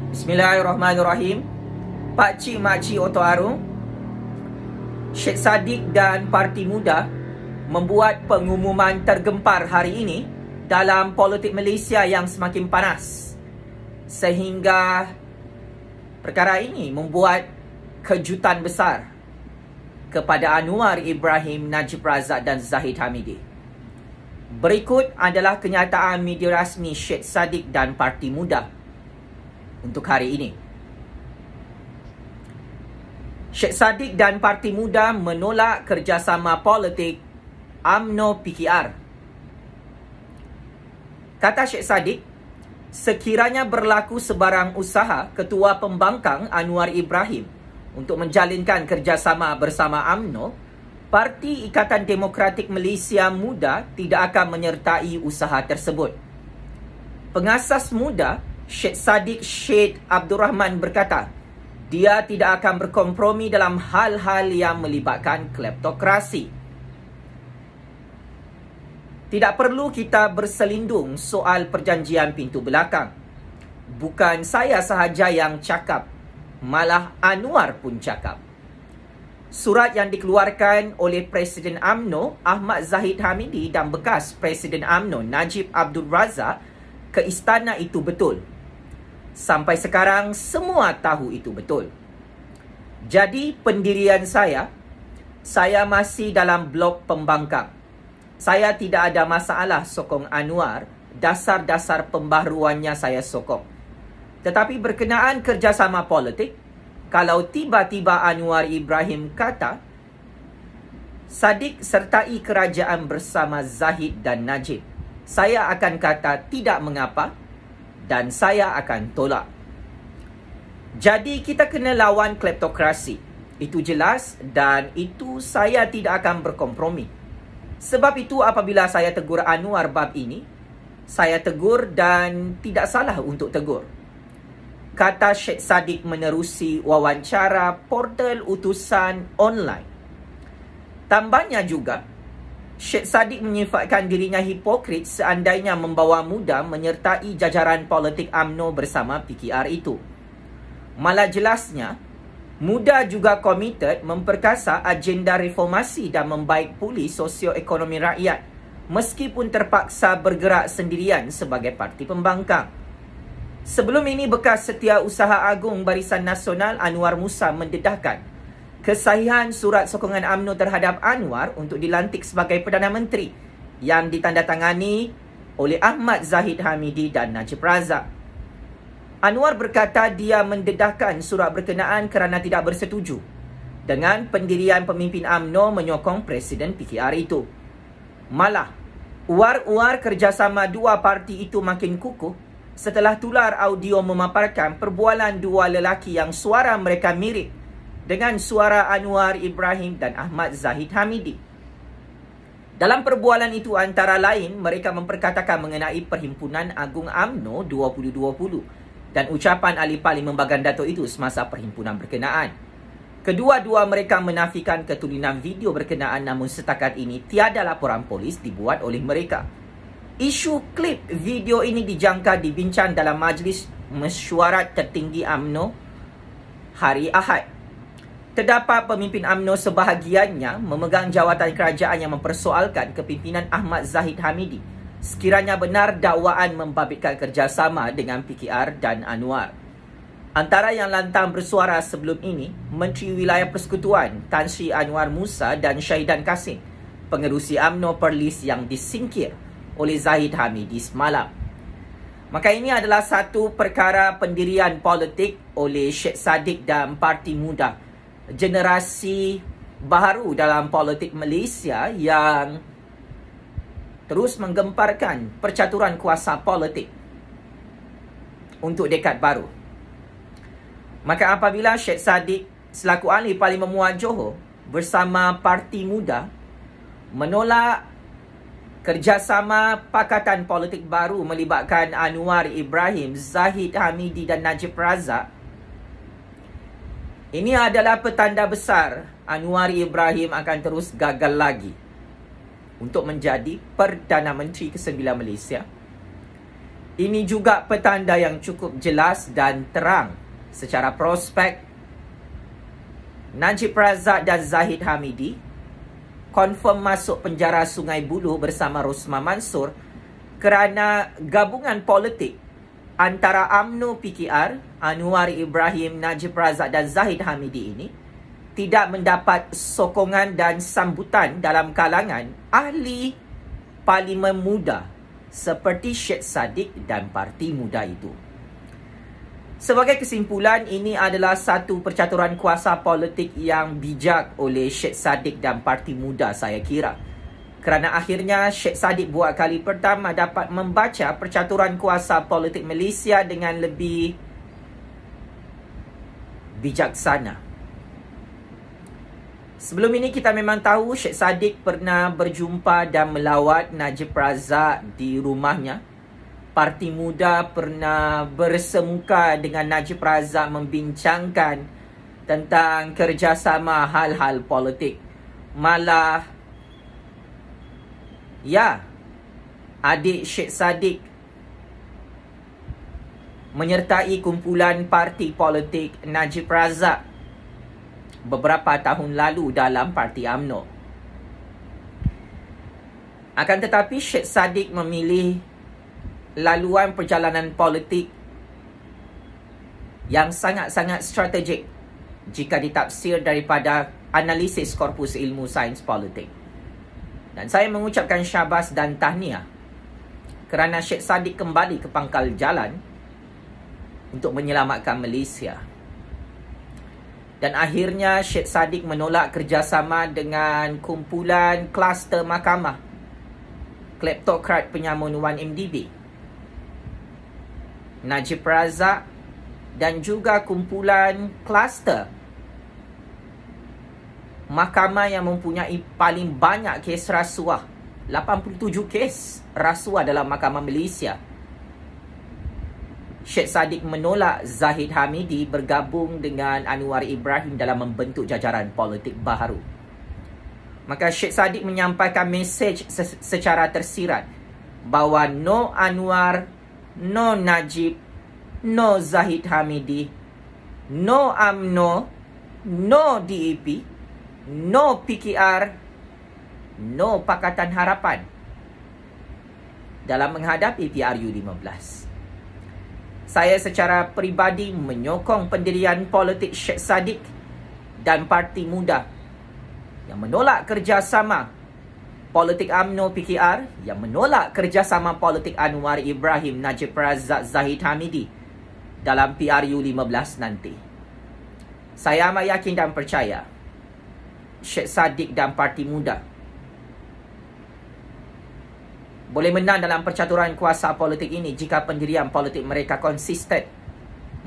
Bismillahirrahmanirrahim. Pakcik makcik Oto Arum, Syed Saddiq dan Parti Muda membuat pengumuman tergempar hari ini dalam politik Malaysia yang semakin panas, sehingga perkara ini membuat kejutan besar kepada Anwar Ibrahim, Najib Razak dan Zahid Hamidi. Berikut adalah kenyataan media rasmi Syed Saddiq dan Parti Muda untuk hari ini. Syed Saddiq dan Parti Muda menolak kerjasama politik UMNO PKR. Kata Syed Saddiq, sekiranya berlaku sebarang usaha Ketua Pembangkang Anwar Ibrahim untuk menjalinkan kerjasama bersama UMNO, Parti Ikatan Demokratik Malaysia Muda tidak akan menyertai usaha tersebut. Pengasas Muda, Syed Saddiq Syed Abdul Rahman berkata, dia tidak akan berkompromi dalam hal-hal yang melibatkan kleptokrasi. Tidak perlu kita berselindung soal perjanjian pintu belakang. Bukan saya sahaja yang cakap, malah Anwar pun cakap. Surat yang dikeluarkan oleh Presiden UMNO Ahmad Zahid Hamidi dan bekas Presiden UMNO Najib Abdul Razak ke istana itu betul. Sampai sekarang semua tahu itu betul. Jadi pendirian saya masih dalam blok pembangkang. Saya tidak ada masalah sokong Anwar, dasar-dasar pembaharuannya saya sokong. Tetapi berkenaan kerjasama politik, kalau tiba-tiba Anwar Ibrahim kata, Saddiq sertai kerajaan bersama Zahid dan Najib, saya akan kata tidak mengapa dan saya akan tolak. Jadi kita kena lawan kleptokrasi. Itu jelas dan itu saya tidak akan berkompromi. Sebab itu apabila saya tegur Anwar bab ini, saya tegur dan tidak salah untuk tegur. Kata Syed Saddiq menerusi wawancara portal utusan online. Tambahnya juga, Syed Saddiq menyifatkan dirinya hipokrit seandainya membawa Muda menyertai jajaran politik UMNO bersama PKR itu. Malah jelasnya, Muda juga komited memperkasa agenda reformasi dan membaik pulih sosioekonomi rakyat meskipun terpaksa bergerak sendirian sebagai parti pembangkang. Sebelum ini, bekas Setiausaha Agung Barisan Nasional Anwar Musa mendedahkan kesahihan surat sokongan UMNO terhadap Anwar untuk dilantik sebagai Perdana Menteri yang ditandatangani oleh Ahmad Zahid Hamidi dan Najib Razak. Anwar berkata dia mendedahkan surat berkenaan kerana tidak bersetuju dengan pendirian pemimpin UMNO menyokong Presiden PKR itu. Malah, uar-uar kerjasama dua parti itu makin kukuh setelah tular audio memaparkan perbualan dua lelaki yang suara mereka mirip dengan suara Anwar Ibrahim dan Ahmad Zahid Hamidi. Dalam perbualan itu antara lain, mereka memperkatakan mengenai Perhimpunan Agung UMNO 2020 dan ucapan ahli Parlimen Bagan Datuk itu semasa perhimpunan berkenaan. Kedua-dua mereka menafikan ketulinan video berkenaan, namun setakat ini tiada laporan polis dibuat oleh mereka. Isu klip video ini dijangka dibincang dalam Majlis Mesyuarat Tertinggi UMNO hari Ahad. Terdapat pemimpin UMNO sebahagiannya memegang jawatan kerajaan yang mempersoalkan kepimpinan Ahmad Zahid Hamidi sekiranya benar dakwaan membabitkan kerjasama dengan PKR dan Anwar. Antara yang lantang bersuara sebelum ini, Menteri Wilayah Persekutuan Tan Sri Anwar Musa dan Syahidan Kasim, pengerusi UMNO Perlis yang disingkir oleh Zahid Hamidi semalam. Maka ini adalah satu perkara pendirian politik oleh Syed Saddiq dan Parti Muda, generasi baharu dalam politik Malaysia yang terus menggemparkan percaturan kuasa politik untuk dekad baru. Maka apabila Syed Saddiq selaku ahli Parlimen Muar Johor bersama Parti Muda menolak kerjasama pakatan politik baru melibatkan Anwar Ibrahim, Zahid Hamidi dan Najib Razak, ini adalah petanda besar Anwar Ibrahim akan terus gagal lagi untuk menjadi Perdana Menteri ke-9 Malaysia. Ini juga petanda yang cukup jelas dan terang secara prospek. Najib Razak dan Zahid Hamidi confirm masuk penjara Sungai Buloh bersama Rosmah Mansor kerana gabungan politik antara UMNO PKR, Anwar Ibrahim, Najib Razak dan Zahid Hamidi ini tidak mendapat sokongan dan sambutan dalam kalangan ahli Parlimen Muda seperti Syed Saddiq dan Parti Muda itu. Sebagai kesimpulan, ini adalah satu percaturan kuasa politik yang bijak oleh Syed Saddiq dan Parti Muda, saya kira. Kerana akhirnya Syed Saddiq buat kali pertama dapat membaca percaturan kuasa politik Malaysia dengan lebih bijaksana. Sebelum ini kita memang tahu Syed Saddiq pernah berjumpa dan melawat Najib Razak di rumahnya. Parti Muda pernah bersemuka dengan Najib Razak membincangkan tentang kerjasama hal-hal politik. Malah, ya, adik Syed Saddiq menyertai kumpulan parti politik Najib Razak beberapa tahun lalu dalam Parti UMNO. Akan tetapi Syed Saddiq memilih laluan perjalanan politik yang sangat-sangat strategik jika ditafsir daripada analisis korpus ilmu sains politik. Dan saya mengucapkan syabas dan tahniah kerana Syed Saddiq kembali ke pangkal jalan untuk menyelamatkan Malaysia. Dan akhirnya Syed Saddiq menolak kerjasama dengan kumpulan kluster mahkamah, kleptokrat penyamun 1MDB, Najib Razak dan juga kumpulan kluster mahkamah yang mempunyai paling banyak kes rasuah, 87 kes rasuah dalam mahkamah Malaysia. Syed Saddiq menolak Zahid Hamidi bergabung dengan Anwar Ibrahim dalam membentuk jajaran politik baharu. Maka Syed Saddiq menyampaikan mesej secara tersirat bahawa no Anwar, no Najib, no Zahid Hamidi, no UMNO, no DAP, no PKR, no Pakatan Harapan dalam menghadapi PRU 15. Saya secara peribadi menyokong pendirian politik Syed Saddiq dan Parti Muda yang menolak kerjasama politik UMNO PKR, yang menolak kerjasama politik Anwar Ibrahim, Najib Razak, Zahid Hamidi dalam PRU 15 nanti. Saya amat yakin dan percaya Syed Saddiq dan Parti Muda boleh menang dalam percaturan kuasa politik ini jika pendirian politik mereka konsisten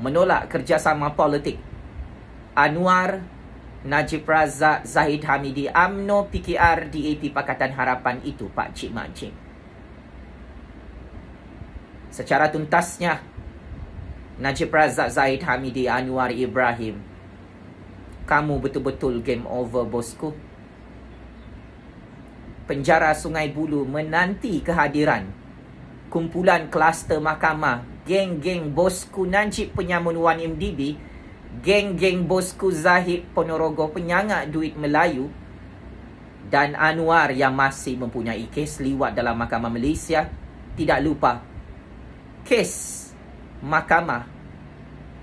menolak kerjasama politik Anwar, Najib Razak, Zahid Hamidi, UMNO, PKR, DAP, Pakatan Harapan itu, Pak Cik Mak Cik. Secara tuntasnya, Najib Razak, Zahid Hamidi, Anwar Ibrahim, kamu betul-betul game over, bosku. Penjara Sungai Buloh menanti kehadiran kumpulan kluster mahkamah, geng-geng bosku Najib penyamun 1MDB, geng-geng bosku Zahid Ponorogo penyangak duit Melayu, dan Anwar yang masih mempunyai kes liwat dalam Mahkamah Malaysia. Tidak lupa kes mahkamah,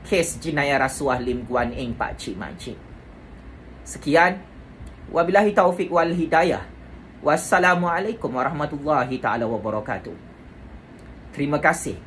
kes jenayah rasuah Lim Guan Eng, Pak Cik Mak Cik. Sekian, wabillahi taufiq wal hidayah. Wassalamualaikum warahmatullahi taala wabarakatuh. Terima kasih.